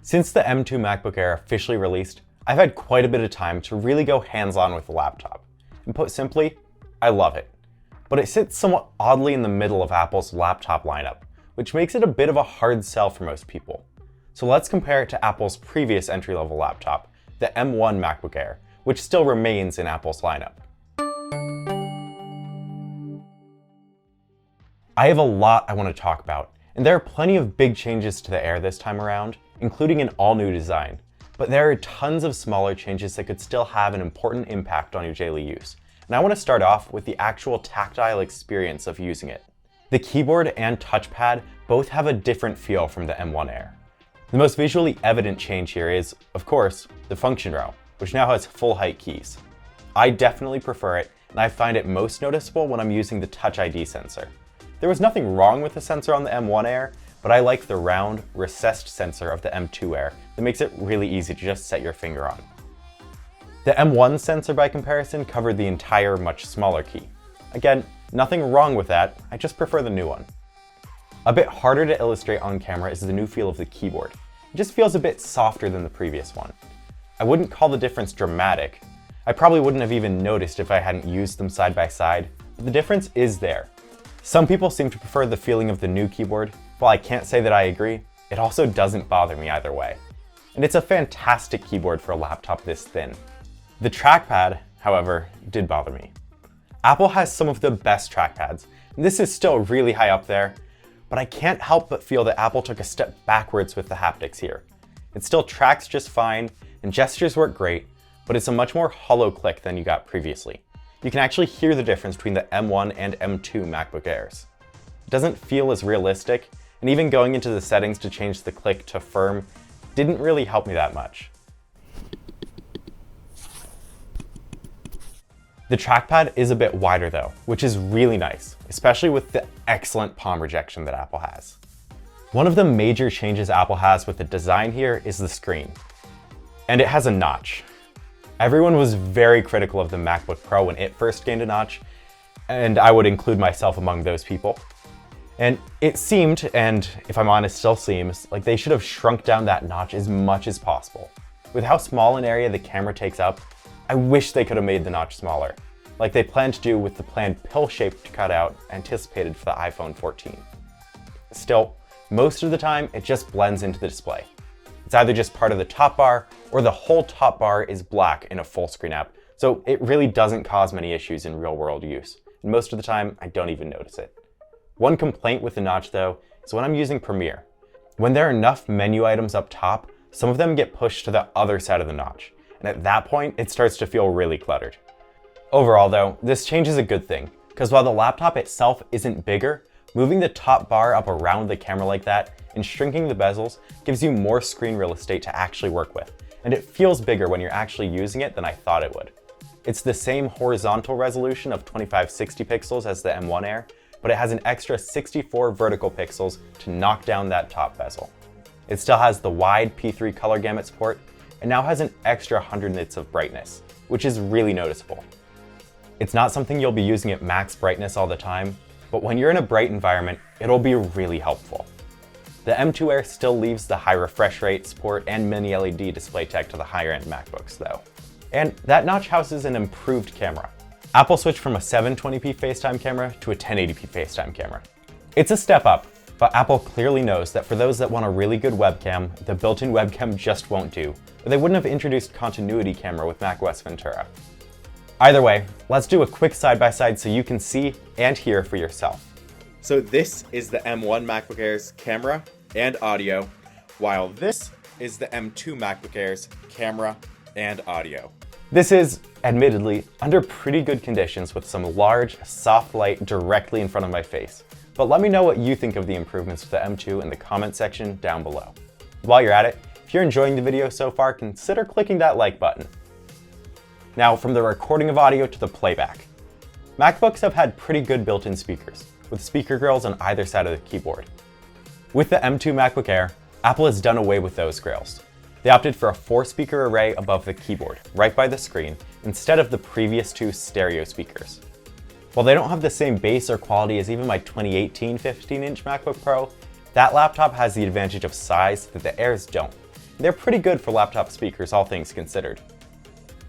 Since the M2 MacBook Air officially released, I've had quite a bit of time to really go hands-on with the laptop. And put simply, I love it. But it sits somewhat oddly in the middle of Apple's laptop lineup, which makes it a bit of a hard sell for most people. So let's compare it to Apple's previous entry-level laptop, the M1 MacBook Air, which still remains in Apple's lineup. I have a lot I want to talk about, and there are plenty of big changes to the Air this time around, including an all-new design. But there are tons of smaller changes that could still have an important impact on your daily use. And I want to start off with the actual tactile experience of using it. The keyboard and touchpad both have a different feel from the M1 Air. The most visually evident change here is, of course, the function row, which now has full-height keys. I definitely prefer it, and I find it most noticeable when I'm using the Touch ID sensor. There was nothing wrong with the sensor on the M1 Air, but I like the round, recessed sensor of the M2 Air that makes it really easy to just set your finger on. The M1 sensor by comparison covered the entire much smaller key. Again, nothing wrong with that, I just prefer the new one. A bit harder to illustrate on camera is the new feel of the keyboard. It just feels a bit softer than the previous one. I wouldn't call the difference dramatic. I probably wouldn't have even noticed if I hadn't used them side by side, but the difference is there. Some people seem to prefer the feeling of the new keyboard. While I can't say that I agree, it also doesn't bother me either way. And it's a fantastic keyboard for a laptop this thin. The trackpad, however, did bother me. Apple has some of the best trackpads, and this is still really high up there, but I can't help but feel that Apple took a step backwards with the haptics here. It still tracks just fine, and gestures work great, but it's a much more hollow click than you got previously. You can actually hear the difference between the M1 and M2 MacBook Airs. It doesn't feel as realistic, and even going into the settings to change the click to firm didn't really help me that much. The trackpad is a bit wider though, which is really nice, especially with the excellent palm rejection that Apple has. One of the major changes Apple has with the design here is the screen. And it has a notch. Everyone was very critical of the MacBook Pro when it first gained a notch, and I would include myself among those people. And it seemed, and if I'm honest, still seems, like they should have shrunk down that notch as much as possible. With how small an area the camera takes up, I wish they could have made the notch smaller, like they planned to do with the planned pill-shaped cutout anticipated for the iPhone 14. Still, most of the time, it just blends into the display. It's either just part of the top bar, or the whole top bar is black in a full screen app, so it really doesn't cause many issues in real-world use, and most of the time, I don't even notice it. One complaint with the notch though, is when I'm using Premiere. When there are enough menu items up top, some of them get pushed to the other side of the notch, and at that point, it starts to feel really cluttered. Overall though, this change is a good thing, because while the laptop itself isn't bigger, moving the top bar up around the camera like that and shrinking the bezels gives you more screen real estate to actually work with, and it feels bigger when you're actually using it than I thought it would. It's the same horizontal resolution of 2560 pixels as the M1 Air, but it has an extra 64 vertical pixels to knock down that top bezel. It still has the wide P3 color gamut support, and now has an extra 100 nits of brightness, which is really noticeable. It's not something you'll be using at max brightness all the time, but when you're in a bright environment, it'll be really helpful. The M2 Air still leaves the high refresh rate support and mini LED display tech to the higher end MacBooks though. And that notch houses an improved camera. Apple switched from a 720p FaceTime camera to a 1080p FaceTime camera. It's a step up, but Apple clearly knows that for those that want a really good webcam, the built-in webcam just won't do, or they wouldn't have introduced continuity camera with macOS Ventura. Either way, let's do a quick side-by-side so you can see and hear for yourself. So this is the M1 MacBook Air's camera and audio, while this is the M2 MacBook Air's camera and audio. This is, admittedly, under pretty good conditions with some large, soft light directly in front of my face. But let me know what you think of the improvements to the M2 in the comment section down below. While you're at it, if you're enjoying the video so far, consider clicking that like button. Now, from the recording of audio to the playback. MacBooks have had pretty good built-in speakers, with speaker grills on either side of the keyboard. With the M2 MacBook Air, Apple has done away with those grills. They opted for a 4-speaker array above the keyboard, right by the screen, instead of the previous 2 stereo speakers. While they don't have the same bass or quality as even my 2018 15-inch MacBook Pro, that laptop has the advantage of size that the Airs don't, They're pretty good for laptop speakers, all things considered.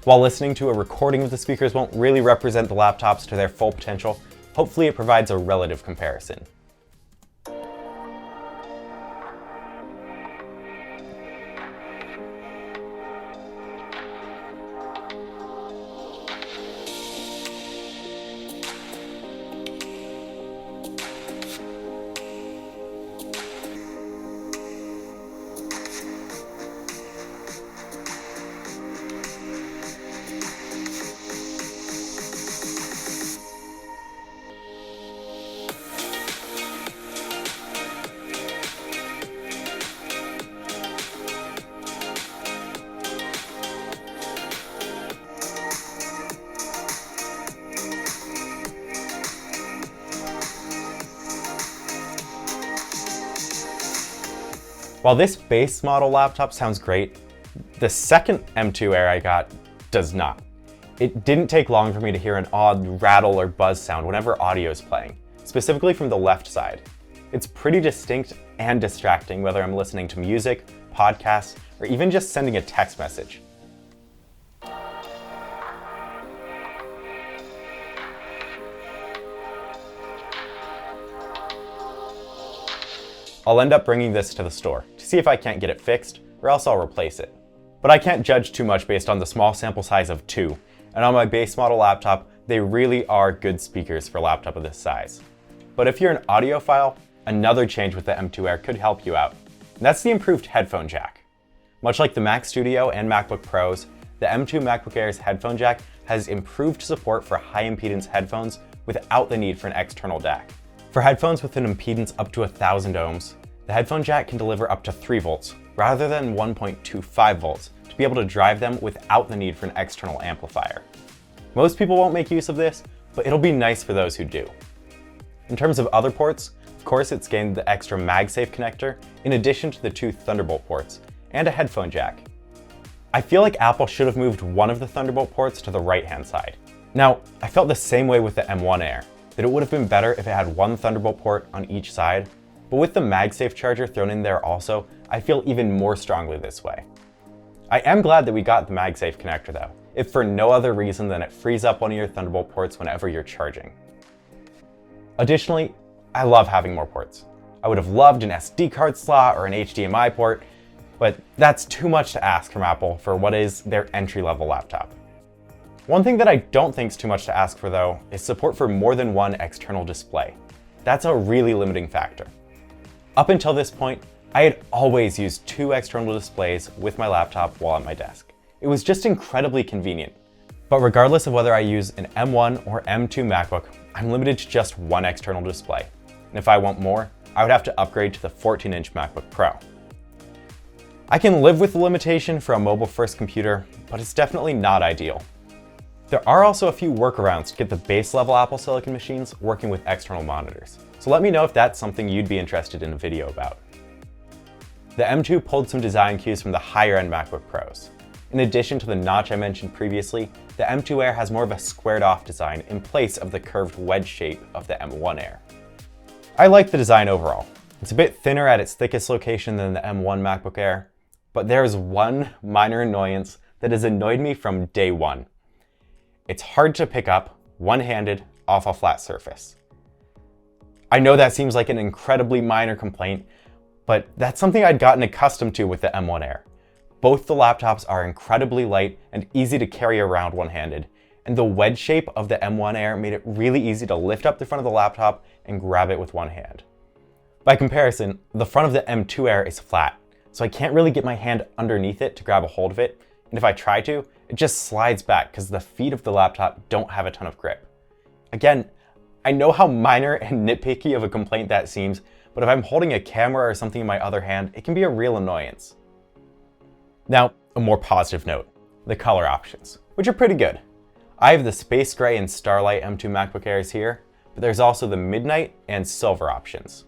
While listening to a recording of the speakers won't really represent the laptops to their full potential, hopefully it provides a relative comparison. While this base model laptop sounds great, the second M2 Air I got does not. It didn't take long for me to hear an odd rattle or buzz sound whenever audio is playing, specifically from the left side. It's pretty distinct and distracting whether I'm listening to music, podcasts, or even just sending a text message. I'll end up bringing this to the store to see if I can't get it fixed, or else I'll replace it. But I can't judge too much based on the small sample size of 2, and on my base model laptop, they really are good speakers for a laptop of this size. But if you're an audiophile, another change with the M2 Air could help you out, and that's the improved headphone jack. Much like the Mac Studio and MacBook Pros, the M2 MacBook Air's headphone jack has improved support for high impedance headphones without the need for an external DAC. For headphones with an impedance up to 1000 ohms, the headphone jack can deliver up to 3 volts rather than 1.25 volts to be able to drive them without the need for an external amplifier. Most people won't make use of this, but it'll be nice for those who do. In terms of other ports, of course it's gained the extra MagSafe connector in addition to the 2 Thunderbolt ports and a headphone jack. I feel like Apple should have moved one of the Thunderbolt ports to the right-hand side. Now, I felt the same way with the M1 Air, that it would have been better if it had one Thunderbolt port on each side, but with the MagSafe charger thrown in there also, I feel even more strongly this way. I am glad that we got the MagSafe connector though, if for no other reason than it frees up one of your Thunderbolt ports whenever you're charging. Additionally, I love having more ports. I would have loved an SD card slot or an HDMI port, but that's too much to ask from Apple for what is their entry-level laptop. One thing that I don't think is too much to ask for though is support for more than one external display. That's a really limiting factor. Up until this point, I had always used 2 external displays with my laptop while at my desk. It was just incredibly convenient. But regardless of whether I use an M1 or M2 MacBook, I'm limited to just one external display. And if I want more, I would have to upgrade to the 14-inch MacBook Pro. I can live with the limitation for a mobile-first computer, but it's definitely not ideal. There are also a few workarounds to get the base-level Apple Silicon machines working with external monitors, so let me know if that's something you'd be interested in a video about. The M2 pulled some design cues from the higher-end MacBook Pros. In addition to the notch I mentioned previously, the M2 Air has more of a squared-off design in place of the curved wedge shape of the M1 Air. I like the design overall. It's a bit thinner at its thickest location than the M1 MacBook Air, but there is one minor annoyance that has annoyed me from day one. It's hard to pick up, one-handed, off a flat surface. I know that seems like an incredibly minor complaint, but that's something I'd gotten accustomed to with the M1 Air. Both the laptops are incredibly light and easy to carry around one-handed, and the wedge shape of the M1 Air made it really easy to lift up the front of the laptop and grab it with one hand. By comparison, the front of the M2 Air is flat, so I can't really get my hand underneath it to grab a hold of it, and if I try to, it just slides back because the feet of the laptop don't have a ton of grip. Again, I know how minor and nitpicky of a complaint that seems, but if I'm holding a camera or something in my other hand, it can be a real annoyance. Now, a more positive note, the color options, which are pretty good. I have the Space Gray and Starlight M2 MacBook Airs here, but there's also the Midnight and Silver options.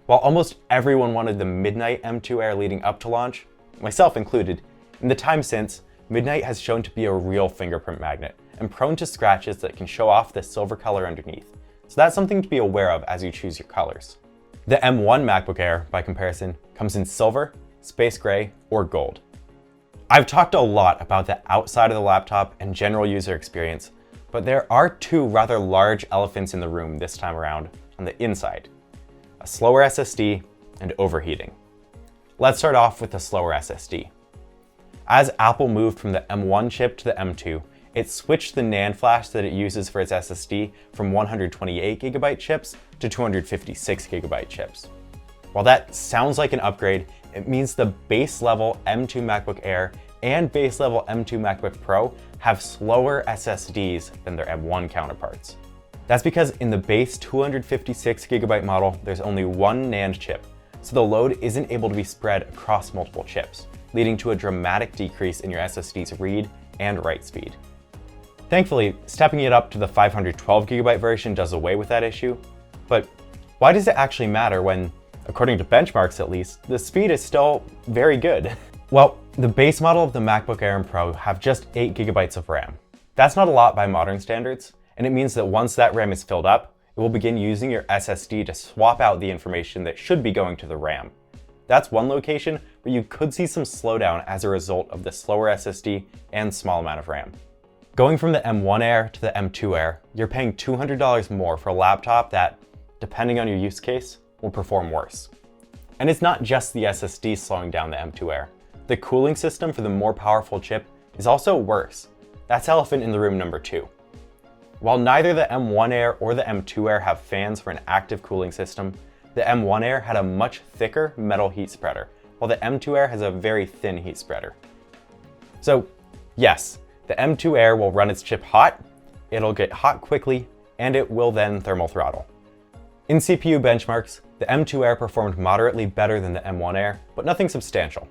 While almost everyone wanted the Midnight M2 Air leading up to launch, myself included, in the time since, Midnight has shown to be a real fingerprint magnet and prone to scratches that can show off the silver color underneath, so that's something to be aware of as you choose your colors. The M1 MacBook Air, by comparison, comes in silver space gray, or gold. I've talked a lot about the outside of the laptop and general user experience, but there are two rather large elephants in the room this time around on the inside: a slower SSD and overheating. Let's start off with the slower SSD. As Apple moved from the M1 chip to the M2, it switched the NAND flash that it uses for its SSD from 128GB chips to 256GB chips. While that sounds like an upgrade, it means the base level M2 MacBook Air and base level M2 MacBook Pro have slower SSDs than their M1 counterparts. That's because in the base 256GB model, there's only one NAND chip, so the load isn't able to be spread across multiple chips, leading to a dramatic decrease in your SSD's read and write speed. Thankfully, stepping it up to the 512GB version does away with that issue, but why does it actually matter when, according to benchmarks at least, the speed is still very good? Well, the base model of the MacBook Air and Pro have just 8GB of RAM. That's not a lot by modern standards, and it means that once that RAM is filled up, it will begin using your SSD to swap out the information that should be going to the RAM. That's one location where you could see some slowdown as a result of the slower SSD and small amount of RAM. Going from the M1 Air to the M2 Air, you're paying $200 more for a laptop that, depending on your use case, will perform worse. And it's not just the SSD slowing down the M2 Air. The cooling system for the more powerful chip is also worse. That's elephant in the room number 2. While neither the M1 Air or the M2 Air have fans for an active cooling system, the M1 Air had a much thicker metal heat spreader, while the M2 Air has a very thin heat spreader. So yes, the M2 Air will run its chip hot, it'll get hot quickly, and it will then thermal throttle. In CPU benchmarks, the M2 Air performed moderately better than the M1 Air, but nothing substantial.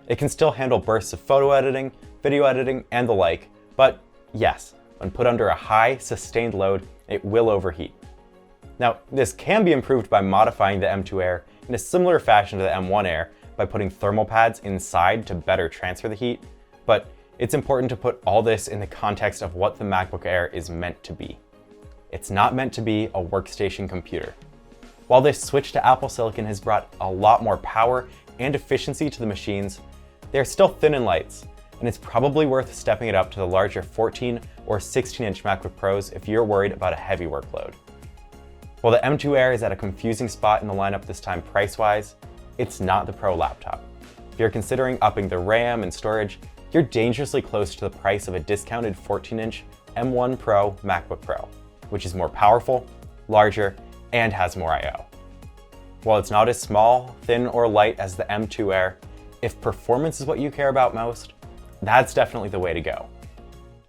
It can still handle bursts of photo editing, video editing, and the like, but yes, when put under a high, sustained load, it will overheat. Now, this can be improved by modifying the M2 Air in a similar fashion to the M1 Air by putting thermal pads inside to better transfer the heat, but it's important to put all this in the context of what the MacBook Air is meant to be. It's not meant to be a workstation computer. While this switch to Apple Silicon has brought a lot more power and efficiency to the machines, they're still thin and lights, and it's probably worth stepping it up to the larger 14 or 16-inch MacBook Pros if you're worried about a heavy workload. While the M2 Air is at a confusing spot in the lineup this time price-wise, it's not the Pro laptop. If you're considering upping the RAM and storage, you're dangerously close to the price of a discounted 14-inch M1 Pro MacBook Pro, which is more powerful, larger, and has more I/O. While it's not as small, thin, or light as the M2 Air, if performance is what you care about most, that's definitely the way to go.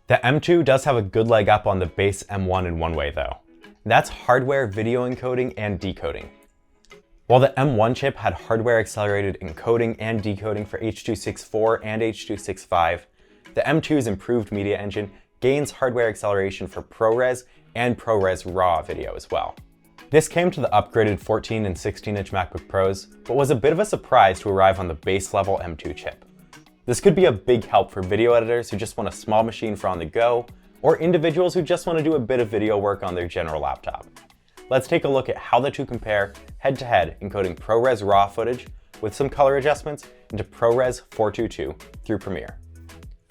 The M2 does have a good leg up on the base M1 in one way though. That's hardware video encoding and decoding. While the M1 chip had hardware accelerated encoding and decoding for H.264 and H.265, the M2's improved media engine gains hardware acceleration for ProRes and ProRes RAW video as well. This came to the upgraded 14 and 16-inch MacBook Pros, but was a bit of a surprise to arrive on the base level M2 chip. This could be a big help for video editors who just want a small machine for on the go, or individuals who just want to do a bit of video work on their general laptop. Let's take a look at how the two compare head-to-head, encoding ProRes RAW footage with some color adjustments into ProRes 422 through Premiere.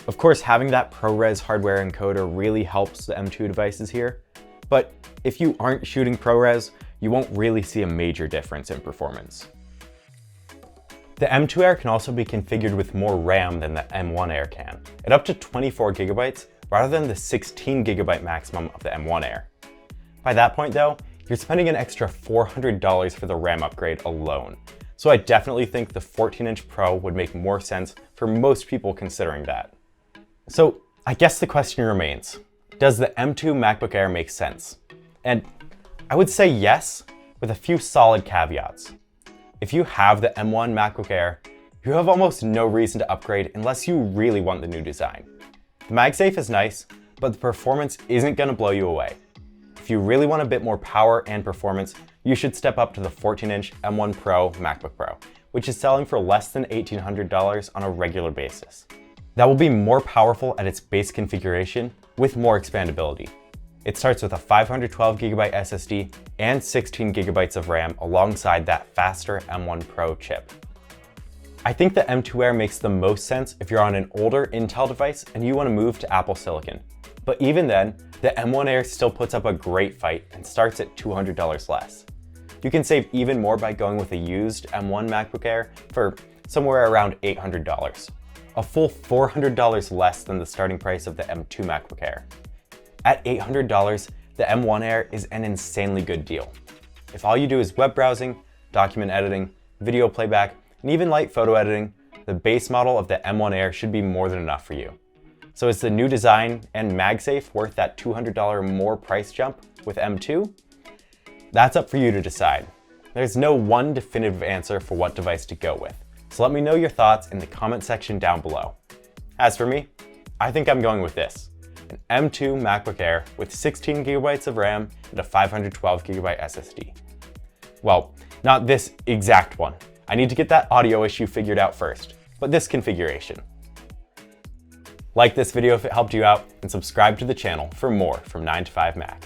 Of course, having that ProRes hardware encoder really helps the M2 devices here, but if you aren't shooting ProRes, you won't really see a major difference in performance. The M2 Air can also be configured with more RAM than the M1 Air can, at up to 24GB rather than the 16GB maximum of the M1 Air. By that point though, you're spending an extra $400 for the RAM upgrade alone, so I definitely think the 14-inch Pro would make more sense for most people considering that. So I guess the question remains, does the M2 MacBook Air make sense? And I would say yes, with a few solid caveats. If you have the M1 MacBook Air, you have almost no reason to upgrade unless you really want the new design. The MagSafe is nice, but the performance isn't going to blow you away. If you really want a bit more power and performance, you should step up to the 14-inch M1 Pro MacBook Pro, which is selling for less than $1,800 on a regular basis. That will be more powerful at its base configuration with more expandability. It starts with a 512GB SSD and 16GB of RAM alongside that faster M1 Pro chip. I think the M2 Air makes the most sense if you're on an older Intel device and you want to move to Apple Silicon. But even then, the M1 Air still puts up a great fight and starts at $200 less. You can save even more by going with a used M1 MacBook Air for somewhere around $800, a full $400 less than the starting price of the M2 MacBook Air. At $800, the M1 Air is an insanely good deal. If all you do is web browsing, document editing, video playback, and even light photo editing, the base model of the M1 Air should be more than enough for you. So is the new design and MagSafe worth that $200 more price jump with M2? That's up for you to decide. There's no one definitive answer for what device to go with, so let me know your thoughts in the comment section down below. As for me, I think I'm going with this, an M2 MacBook Air with 16 gigabytes of RAM and a 512 gigabyte SSD. Well, not this exact one. I need to get that audio issue figured out first, but this configuration. Like this video if it helped you out, and subscribe to the channel for more from 9to5Mac.